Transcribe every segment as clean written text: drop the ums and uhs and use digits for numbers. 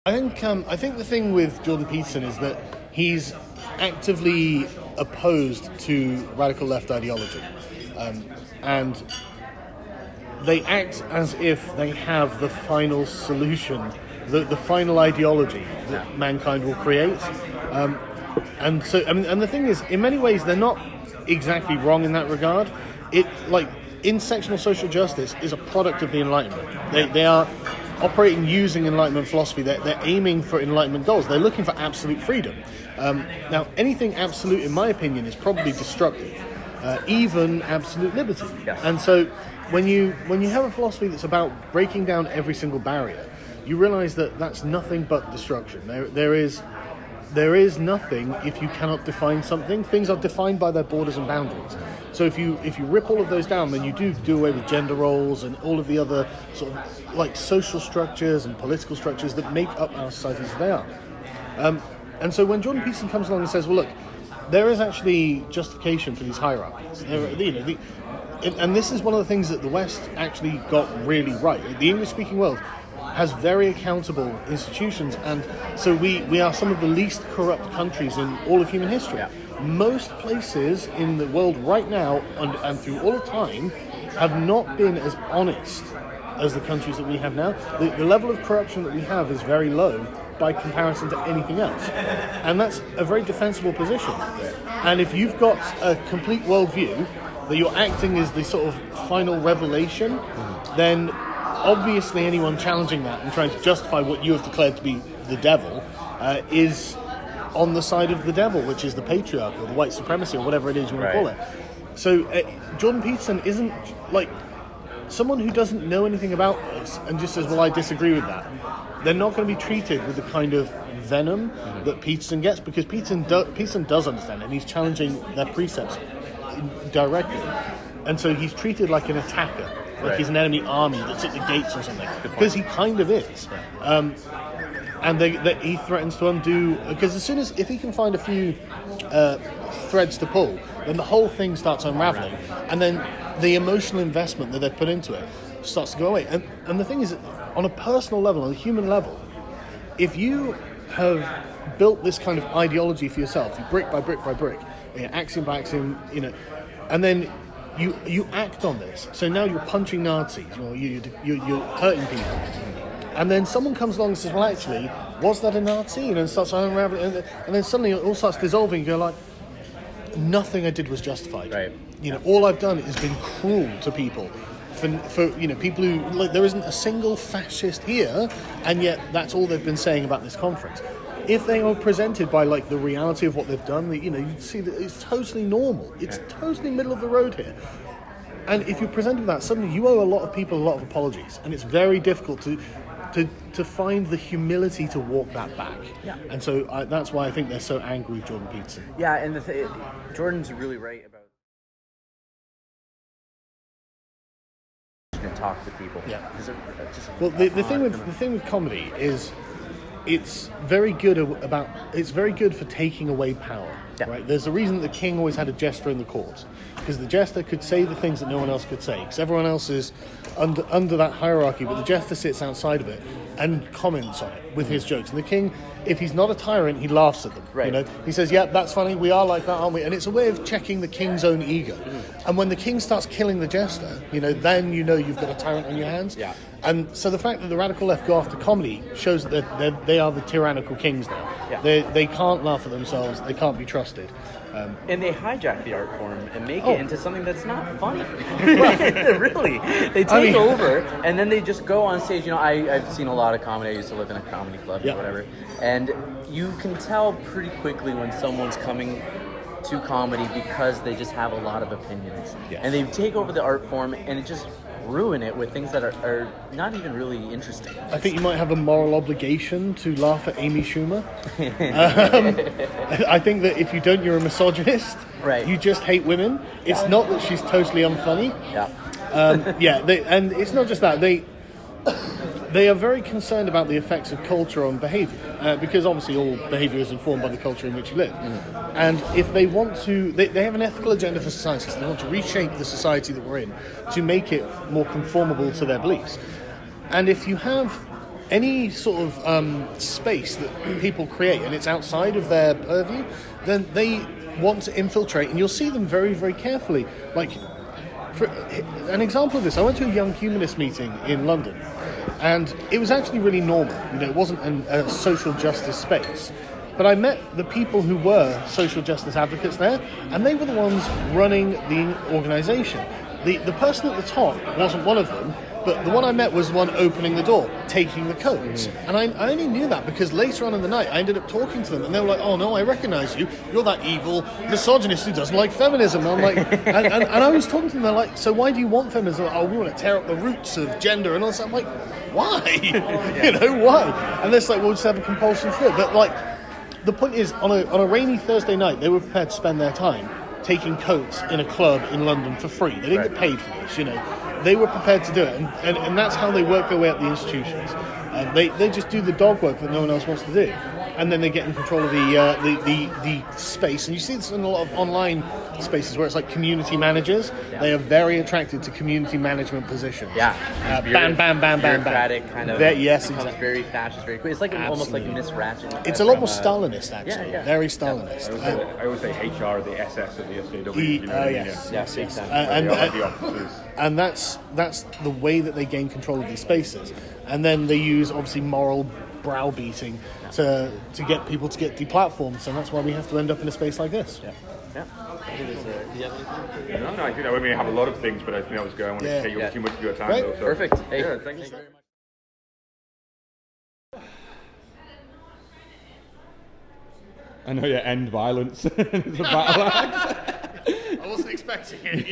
I think the thing with Jordan Peterson is that he's actively opposed to radical left ideology, and they act as if they have the final solution, the final ideology that mankind will create. And so, and the thing is, in many ways, they're not exactly wrong in that regard. Intersectional social justice is a product of the Enlightenment. They are operating using Enlightenment philosophy. They're aiming for Enlightenment goals. They're looking for absolute freedom. Now, anything absolute, in my opinion, is probably destructive, even absolute liberty. Yes. And so, when you have a philosophy that's about breaking down every single barrier, you realize that that's nothing but destruction. There is nothing if you cannot define something. Things are defined by their borders and boundaries. So if you rip all of those down, then you do away with gender roles and all of the other sort of like social structures and political structures that make up our societies as they are. And so when Jordan Peterson comes along and says, well, look, there is actually justification for these hierarchies. And this is one of the things that the West actually got really right. The English-speaking world has very accountable institutions, and so we are some of the least corrupt countries in all of human history. Yeah. Most places in the world right now and through all of time have not been as honest as the countries that we have now. The level of corruption that we have is very low by comparison to anything else, and that's a very defensible position. And if you've got a complete worldview that you're acting as the sort of final revelation, then obviously anyone challenging that and trying to justify what you have declared to be the devil is on the side of the devil, which is the patriarchy or the white supremacy or whatever it is you want to call it. So Jordan Peterson isn't like someone who doesn't know anything about this and just says, well, I disagree with that. They're not going to be treated with the kind of venom that Peterson gets, because Peterson does understand it, and he's challenging their precepts directly. And so he's treated like an attacker, like he's an enemy army that's at the gates or something, because he kind of is. And he threatens to undo, because if he can find a few threads to pull, then the whole thing starts unraveling, and then the emotional investment that they've put into it starts to go away. And the thing is, on a personal level, on a human level, if you have built this kind of ideology for yourself, you brick by brick by brick, axiom by axiom, and then you act on this. So now you're punching Nazis, you're hurting people. And then someone comes along and says, well, actually, was that a Nazi? And starts unraveling, and then suddenly it all starts dissolving. You go like, nothing I did was justified. Right. All I've done is been cruel to people. For people who, like, there isn't a single fascist here, and yet that's all they've been saying about this conference. If they are presented by like the reality of what they've done, you'd see that it's totally normal. It's totally middle of the road here. And if you're presented with that, suddenly you owe a lot of people a lot of apologies, and it's very difficult to find the humility to walk that back. Yeah. And so that's why I think they're so angry with Jordan Peterson. Yeah, and Jordan's really right about and talk to people. Yeah. Well, the thing with comedy is it's very good for taking away power. Yeah. Right? There's a reason that the king always had a jester in the court, because the jester could say the things that no one else could say, because everyone else is under that hierarchy, but the jester sits outside of it and comments on it with his jokes. And the king, if he's not a tyrant, he laughs at them. Right. He says, yeah, that's funny, we are like that, aren't we? And it's a way of checking the king's own ego. And when the king starts killing the jester, then you've got a tyrant on your hands. Yeah. And so the fact that the radical left go after comedy shows that they are the tyrannical kings now. Yeah. They can't laugh at themselves, they can't be trusted. And they hijack the art form and make it into something that's not funny. Really. They take over, and then they just go on stage. I've seen a lot of comedy. I used to live in a comedy club or whatever. And you can tell pretty quickly when someone's coming to comedy because they just have a lot of opinions. Yes. And they take over the art form, and it just ruin it with things that are not even really interesting. I think you might have a moral obligation to laugh at Amy Schumer. I think that if you don't, you're a misogynist. Right. You just hate women. It's not that she's totally unfunny. Yeah. And it's not just that. They are very concerned about the effects of culture on behaviour, because obviously all behaviour is informed by the culture in which you live. And if they want to, they have an ethical agenda for society, so they want to reshape the society that we're in to make it more conformable to their beliefs. And if you have any sort of space that people create and it's outside of their purview, then they want to infiltrate, and you'll see them very, very carefully. Like, for an example of this, I went to a Young Humanist meeting in London, and it was actually really normal. It wasn't a social justice space. But I met the people who were social justice advocates there, and they were the ones running the organisation. The person at the top wasn't one of them, but the one I met was the one opening the door, taking the codes. And I only knew that because later on in the night, I ended up talking to them, and they were like, "Oh no, I recognise you. You're that evil misogynist who doesn't like feminism." And I'm like, and I was talking to them, they're like, "So why do you want feminism?" "Oh, we want to tear up the roots of gender and all that." I'm like, "Why?" Why? And they're like, "We'll just have a compulsion for it." But like, the point is, on a rainy Thursday night, they were prepared to spend their time taking coats in a club in London for free. They didn't get paid for this, They were prepared to do it, and that's how they work their way up the institutions. They just do the dog work that no one else wants to do, and then they get in control of the space. And you see this in a lot of online spaces where it's like community managers. Yeah. They are very attracted to community management positions. Yeah, bam, bam, bam, bam, bureaucratic kind of. Yes, exactly. Very fascist, very quick. It's like almost like Miss Ratchet. It's a lot more Stalinist, actually. Yeah. Very Stalinist. I always say HR, the SS of the SJW. Yes, exactly. And that's the way that they gain control of these spaces. And then they use, obviously, moral browbeating to get people to get deplatformed. So that's why we have to end up in a space like this. Yeah. No, I think I mean, I have a lot of things, but I think I was going. I want to take up too much of your time, right. though. So. Perfect. Hey, yeah, thank you very much. I know, end violence. It's a battle axe. I wasn't expecting it,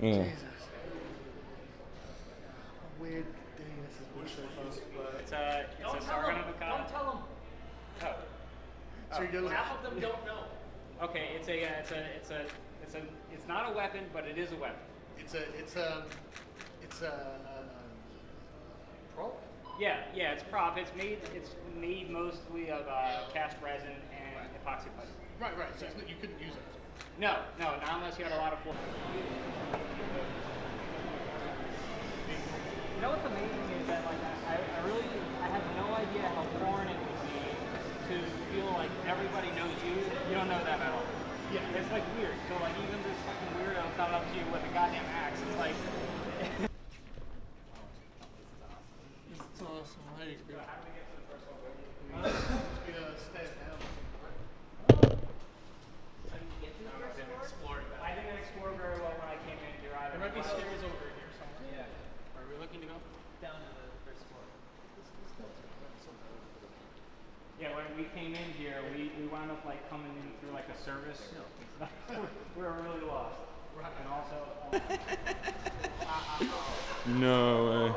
Yeah. Jesus. Weird day this has been so far. It's a Sargon of Akkad. Don't tell them. So you go Half of them don't know. Okay, it's not a weapon, but it is a weapon. It's a prop. Yeah, it's prop. It's made mostly of cast resin and epoxy pipe. Right. So you couldn't use it. No, not unless you had a lot of force. You know what's amazing is that I have no idea how foreign it would be to feel like everybody knows you. You don't know that at all. Yeah, it's like weird. So like even this fucking weirdo coming up to you with a goddamn axe, it's like. It's awesome. I agree. I didn't explore very well when I came in here either. There might be stairs over here somewhere. Yeah. Are we looking to go Down to the first floor. Yeah, when we came in here, we wound up like coming in through like a service. We were really lost. Right. And also. No way.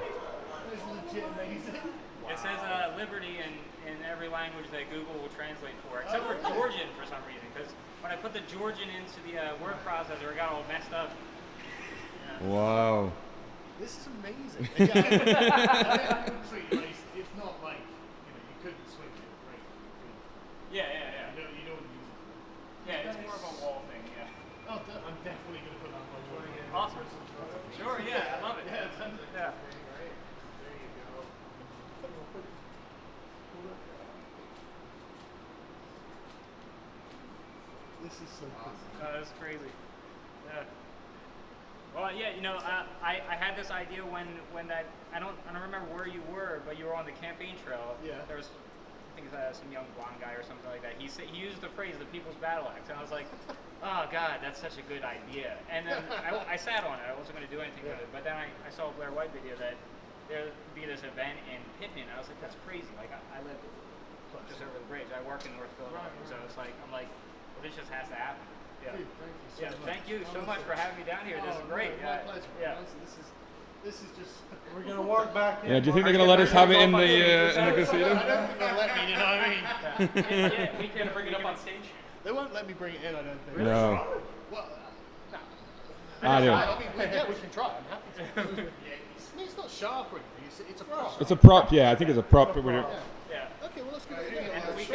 This is legit amazing. It says liberty in every language that Google will translate for, except for Georgian for some reason. Because when I put the Georgian into the word processor, it got all messed up. Wow. This is amazing. It's not like you couldn't swing it, right? Yeah. You don't use it. Yeah, it's more of a wall thing. Yeah. Oh, I'm definitely gonna put that on my Georgian. Awesome. Sure. Yeah, I love it. Yeah, it's Yeah. There you go. This is so cool. That's crazy. Yeah. Well, yeah, I had this idea when that I don't remember where you were, but you were on the campaign trail. Yeah. There was, I think some young blonde guy or something like that. He used the phrase "the people's battle axe," and I was like, oh God, that's such a good idea. And then I sat on it. I wasn't going to do anything with it, but then I saw a Blair White video that there'd be this event in Pittman. And I was like, that's crazy. Like I live just over the bridge. I work in North Philadelphia, so it's like well, this just has to happen. Yeah. Dude, thank you so much. Thank you so much for having me down here. This is great. My pleasure. Yeah. Honestly, this is just. We're gonna walk back. Yeah, do you think they're gonna let us have it in the casino? I don't think they'll let me. You know what I mean? Yeah, we can bring it up on stage. They won't let me bring it in. I don't think. No. Well, no. I do. I mean, yeah, we can try. I'm happy to. It's not sharp or anything. It's a prop. It's a prop, yeah. I think it's a prop. Yeah. Okay, well let's go.